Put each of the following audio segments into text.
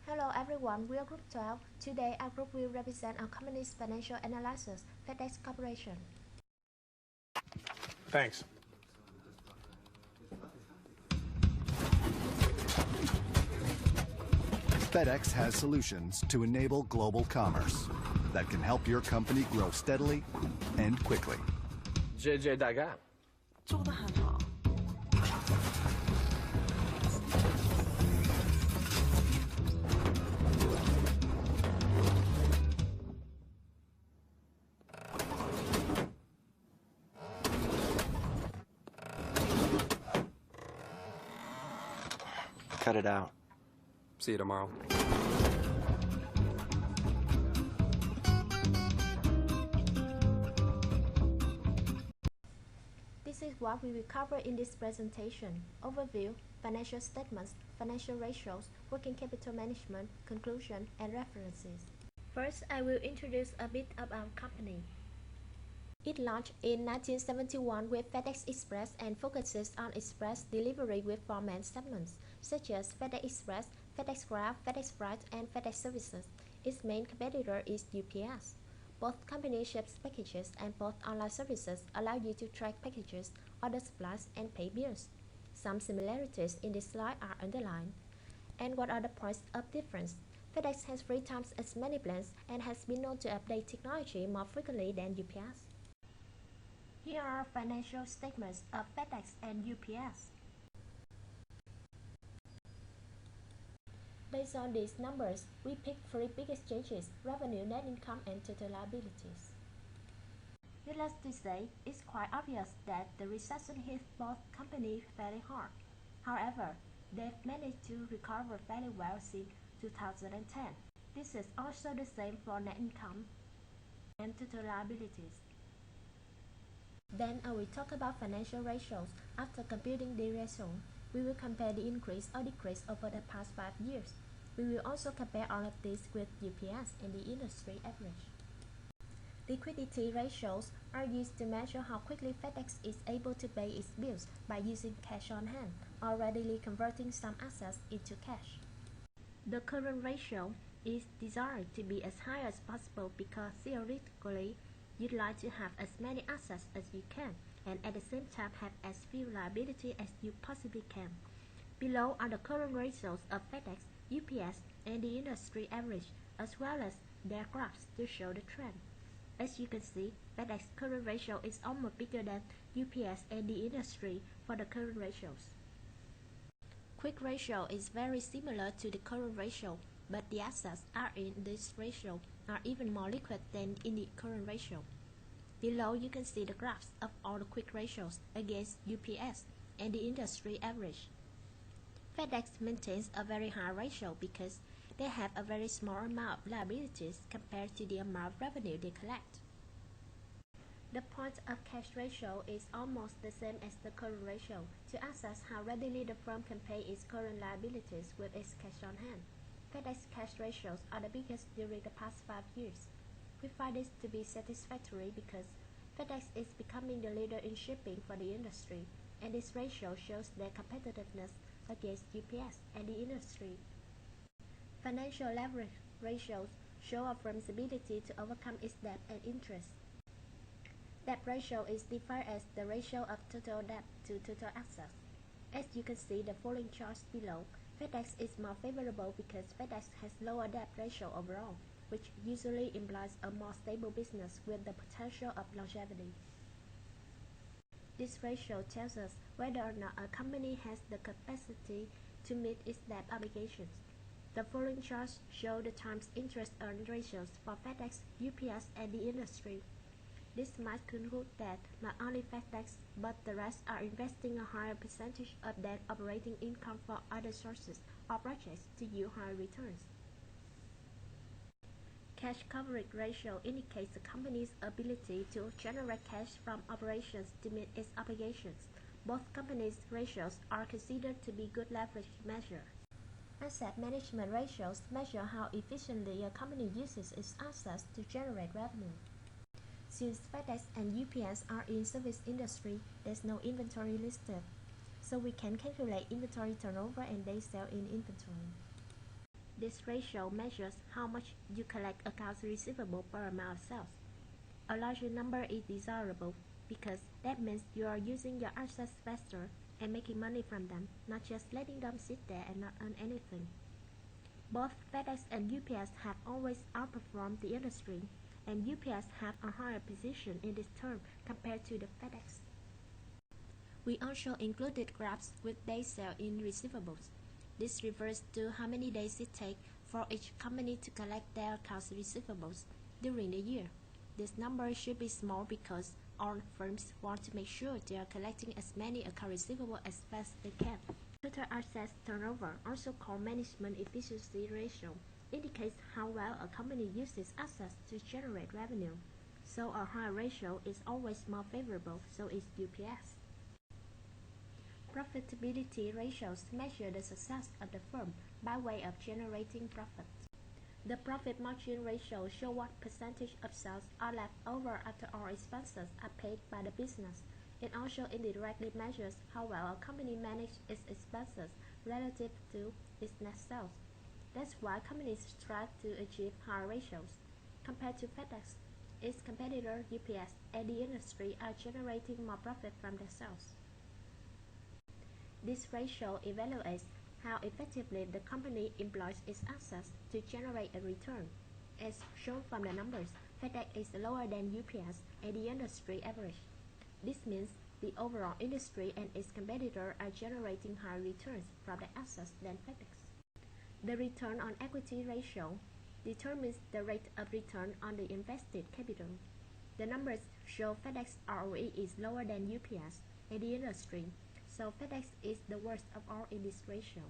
Hello everyone, we are Group 12. Today our group will represent our company's financial analysis, FedEx Corporation. Thanks. FedEx has solutions to enable global commerce that can help your company grow steadily and quickly. 谢谢大家。做得很好。Cut it out. See you tomorrow. This is what we will cover in this presentation: overview, financial statements, financial ratios, working capital management, conclusion, and references. First, I will introduce a bit of our company. It launched in 1971 with FedEx Express and focuses on express delivery with format segments such as FedEx Express, FedEx Grab, FedEx Freight, and FedEx Services. Its main competitor is UPS. Both companies ship packages, and both online services allow you to track packages, order supplies, and pay bills. Some similarities in this slide are underlined. And what are the points of difference? FedEx has 3 times as many planes and has been known to update technology more frequently than UPS. Here are financial statements of FedEx and UPS. Based on these numbers, we picked 3 biggest changes: revenue, net income, and total liabilities. Needless to say, it's quite obvious that the recession hit both companies very hard. However, they've managed to recover very well since 2010. This is also the same for net income and total liabilities. Then I will talk about financial ratios. After computing the ratio, we will compare the increase or decrease over the past 5 years. We will also compare all of this with UPS and the industry average. Liquidity ratios are used to measure how quickly FedEx is able to pay its bills by using cash on hand or readily converting some assets into cash. The current ratio is desired to be as high as possible because theoretically, you'd like to have as many assets as you can and at the same time have as few liabilities as you possibly can. Below are the current ratios of FedEx, UPS, and the industry average, as well as their graphs to show the trend. As you can see, FedEx current ratio is almost bigger than UPS and the industry for the current ratios. Quick ratio is very similar to the current ratio, but the assets are in this ratio are even more liquid than in the current ratio. Below you can see the graphs of all the quick ratios against UPS and the industry average. FedEx maintains a very high ratio because they have a very small amount of liabilities compared to the amount of revenue they collect. The point of cash ratio is almost the same as the current ratio to assess how readily the firm can pay its current liabilities with its cash on hand. FedEx cash ratios are the biggest during the past 5 years. We find this to be satisfactory because FedEx is becoming the leader in shipping for the industry, and this ratio shows their competitiveness against UPS and the industry. Financial leverage ratios show a firm's ability to overcome its debt and interest. Debt ratio is defined as the ratio of total debt to total assets. As you can see the following charts below, FedEx is more favorable because FedEx has lower debt ratio overall, which usually implies a more stable business with the potential of longevity. This ratio tells us whether or not a company has the capacity to meet its debt obligations. The following charts show the times interest earned ratios for FedEx, UPS, and the industry. This might conclude that not only FedEx but the rest are investing a higher percentage of their operating income for other sources or projects to yield higher returns. Cash coverage ratio indicates the company's ability to generate cash from operations to meet its obligations. Both companies' ratios are considered to be good leverage measures. Asset management ratios measure how efficiently a company uses its assets to generate revenue. Since FedEx and UPS are in service industry, there's no inventory listed, so we can calculate inventory turnover and days sales in inventory. This ratio measures how much you collect accounts receivable per amount of sales. A larger number is desirable because that means you are using your assets faster and making money from them, not just letting them sit there and not earn anything. Both FedEx and UPS have always outperformed the industry, and UPS have a higher position in this term compared to the FedEx. We also included graphs with days sales in receivables. This refers to how many days it takes for each company to collect their accounts receivables during the year. This number should be small because all firms want to make sure they are collecting as many accounts receivable as fast as they can. Total assets turnover, also called management efficiency ratio, indicates how well a company uses assets to generate revenue. So a higher ratio is always more favorable, so is UPS. Profitability ratios measure the success of the firm by way of generating profit. The profit margin ratio shows what percentage of sales are left over after all expenses are paid by the business. It also indirectly measures how well a company manages its expenses relative to its net sales. That's why companies strive to achieve higher ratios. Compared to FedEx, its competitor UPS and the industry are generating more profit from their sales. This ratio evaluates how effectively the company employs its assets to generate a return. As shown from the numbers, FedEx is lower than UPS and the industry average. This means the overall industry and its competitors are generating higher returns from the assets than FedEx. The return on equity ratio determines the rate of return on the invested capital. The numbers show FedEx ROE is lower than UPS and the industry, so FedEx is the worst of all in this ratio.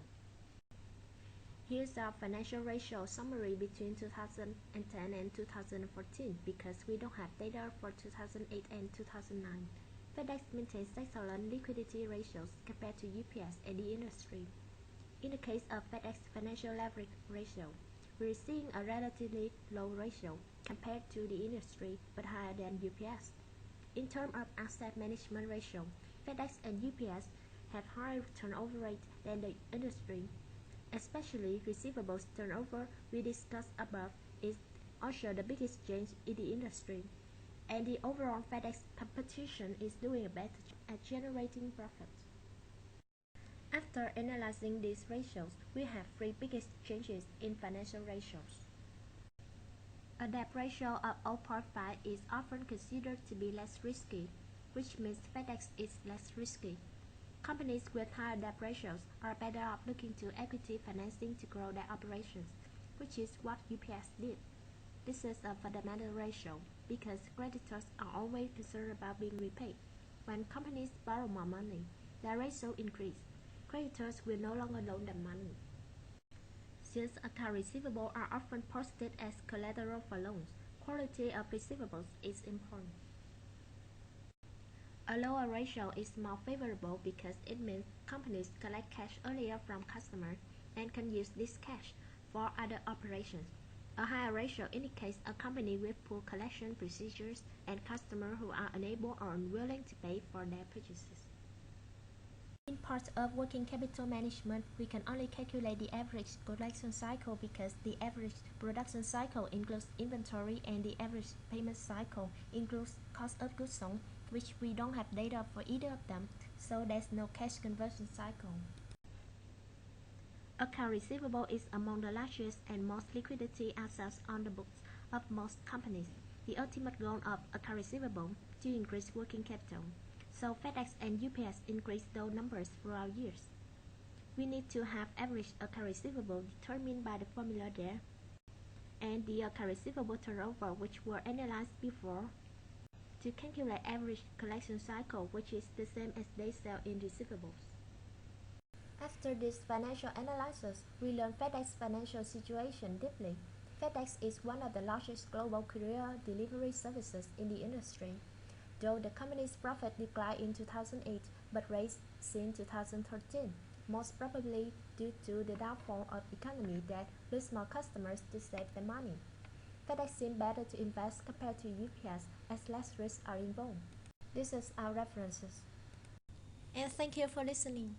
Here's our financial ratio summary between 2010 and 2014 because we don't have data for 2008 and 2009. FedEx maintains excellent liquidity ratios compared to UPS and the industry. In the case of FedEx financial leverage ratio, we're seeing a relatively low ratio compared to the industry but higher than UPS. In terms of asset management ratio, FedEx and UPS have higher turnover rate than the industry. Especially receivables turnover we discussed above is also the biggest change in the industry, and the overall FedEx competition is doing better at generating profit. After analyzing these ratios, we have three biggest changes in financial ratios. A debt ratio of 0.5 is often considered to be less risky, which means FedEx is less risky. Companies with higher debt ratios are better off looking to equity financing to grow their operations, which is what UPS did. This is a fundamental ratio because creditors are always concerned about being repaid. When companies borrow more money, their ratio increases. Creditors will no longer loan them money. Since accounts receivable are often posted as collateral for loans, quality of receivables is important. A lower ratio is more favorable because it means companies collect cash earlier from customers and can use this cash for other operations. A higher ratio indicates a company with poor collection procedures and customers who are unable or unwilling to pay for their purchases. In part of working capital management, we can only calculate the average collection cycle because the average production cycle includes inventory and the average payment cycle includes cost of goods sold, which we don't have data for either of them, so there's no cash conversion cycle. Account receivable is among the largest and most liquidity assets on the books of most companies. The ultimate goal of account receivable to increase working capital. So FedEx and UPS increase those numbers throughout years. We need to have average account receivable determined by the formula there, and the account receivable turnover which were analyzed before, to calculate average collection cycle, which is the same as days sales in receivables. After this financial analysis, we learned FedEx financial situation deeply. FedEx is one of the largest global courier delivery services in the industry. Though the company's profit declined in 2008 but raised since 2013, most probably due to the downfall of the economy that lose more customers to save their money. FedEx seems better to invest compared to UPS as less risks are involved. This is our references. And thank you for listening.